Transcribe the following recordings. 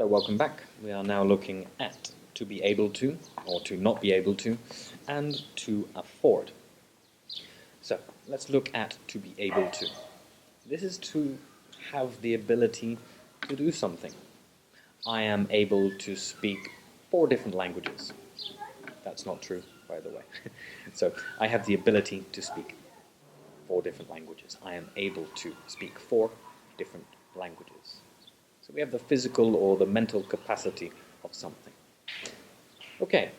Hello, welcome back. We are now looking at to be able to, or to not be able to, and to afford. So, let's look at to be able to. This is to have the ability to do something. I am able to speak 4 different languages. That's not true, by the way. So, I have the ability to speak 4 different languages. I am able to speak 4 different languages. So we have the physical or the mental capacity of something. Okay,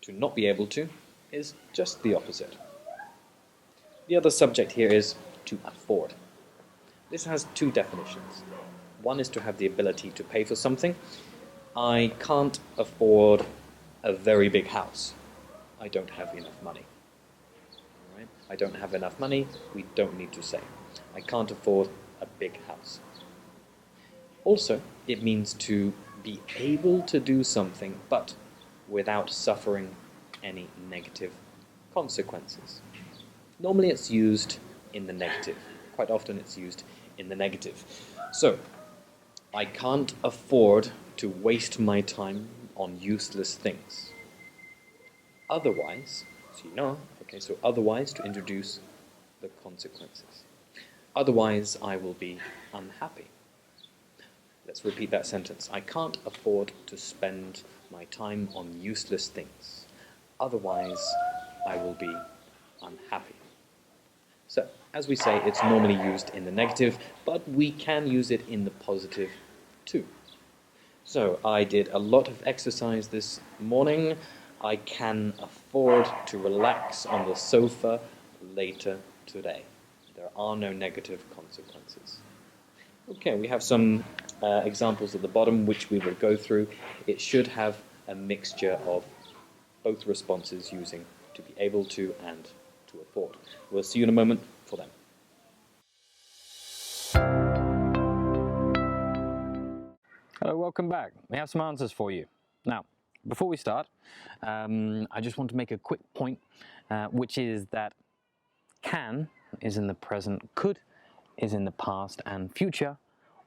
to not be able to is just the opposite. The other subject here is to afford. This has 2 definitions. One is to have the ability to pay for something. I can't afford a very big house. I don't have enough money. All right? I don't have enough money, we don't need to say. I can't afford a big house. Also, it means to be able to do something, but without suffering any negative consequences. Normally it's used in the negative. Quite often it's used in the negative. So, I can't afford to waste my time on useless things. Otherwise, otherwise to introduce the consequences. Otherwise, I will be unhappy. Let's repeat that sentence. I can't afford to spend my time on useless things. Otherwise, I will be unhappy. So, as we say, it's normally used in the negative, but we can use it in the positive too. So, I did a lot of exercise this morning. I can afford to relax on the sofa later today. There are no negative consequences. Okay, we have some examples at the bottom which we will go through. It should have a mixture of both responses using to be able to and to afford. We'll see you in a moment for them. Hello, welcome back. We have some answers for you. Now, before we start, I just want to make a quick point, which is that can is in the present, could is in the past, and future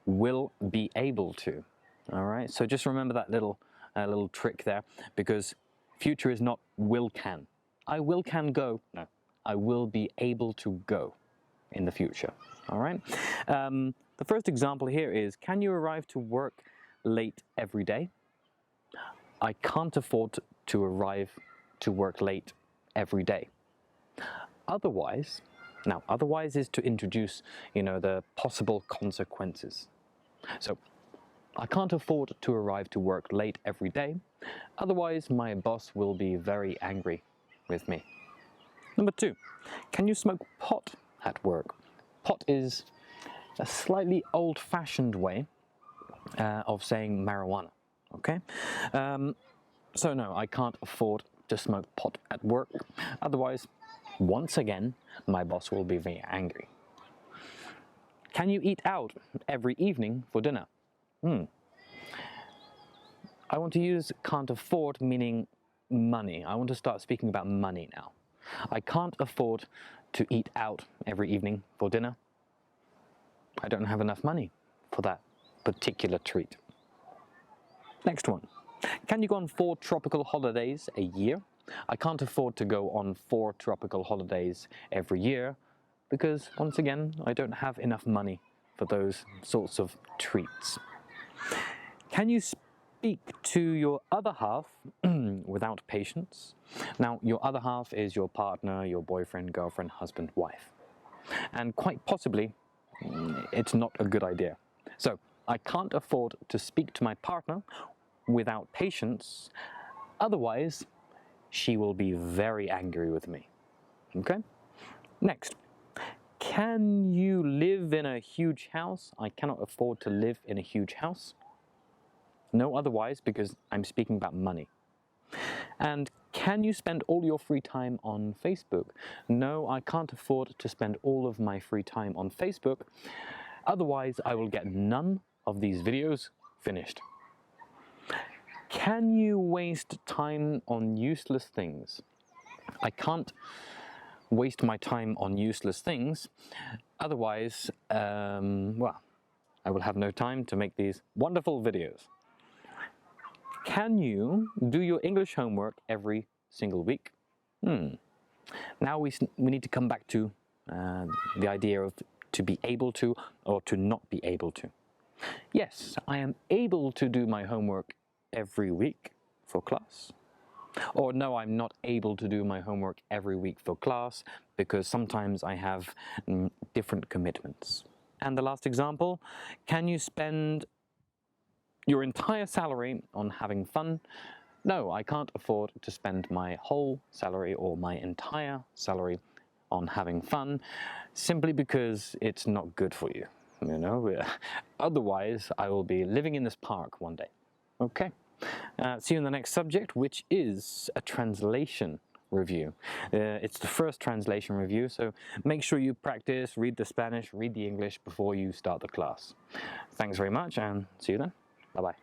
will be able to. All right, so just remember that little trick there, because future is not will can. I will can go. No, I will be able to go in the future. All right. The first example here is: can you arrive to work late every day? I can't afford to arrive to work late every day. Otherwise. Now, otherwise is to introduce, the possible consequences. So, I can't afford to arrive to work late every day, otherwise my boss will be very angry with me. Number 2, can you smoke pot at work? Pot is a slightly old-fashioned way of saying marijuana, okay? So no, I can't afford to smoke pot at work, otherwise, once again, my boss will be very angry. Can you eat out every evening for dinner? I want to use can't afford, meaning money. I want to start speaking about money now. I can't afford to eat out every evening for dinner. I don't have enough money for that particular treat. Next one. Can you go on 4 tropical holidays a year? I can't afford to go on 4 tropical holidays every year because, once again, I don't have enough money for those sorts of treats. Can you speak to your other half without patience? Now, your other half is your partner, your boyfriend, girlfriend, husband, wife. And quite possibly, it's not a good idea. So, I can't afford to speak to my partner without patience, otherwise she will be very angry with me. Okay? Next. Can you live in a huge house? I cannot afford to live in a huge house. No, otherwise, because I'm speaking about money. And can you spend all your free time on Facebook? No, I can't afford to spend all of my free time on Facebook. Otherwise, I will get none of these videos finished. Can you waste time on useless things? I can't waste my time on useless things. Otherwise, I will have no time to make these wonderful videos. Can you do your English homework every single week? Now we need to come back to the idea of to be able to or to not be able to. Yes, I am able to do my homework every week for class. Or no, I'm not able to do my homework every week for class because sometimes I have different commitments. And the last example, can you spend your entire salary on having fun? No, I can't afford to spend my whole salary or my entire salary on having fun simply because it's not good for you. You know, otherwise I will be living in this park one day. Okay, see you in the next subject, which is a translation review. It's the first translation review, so make sure you practice, read the Spanish, read the English before you start the class. Thanks very much and see you then. Bye-bye.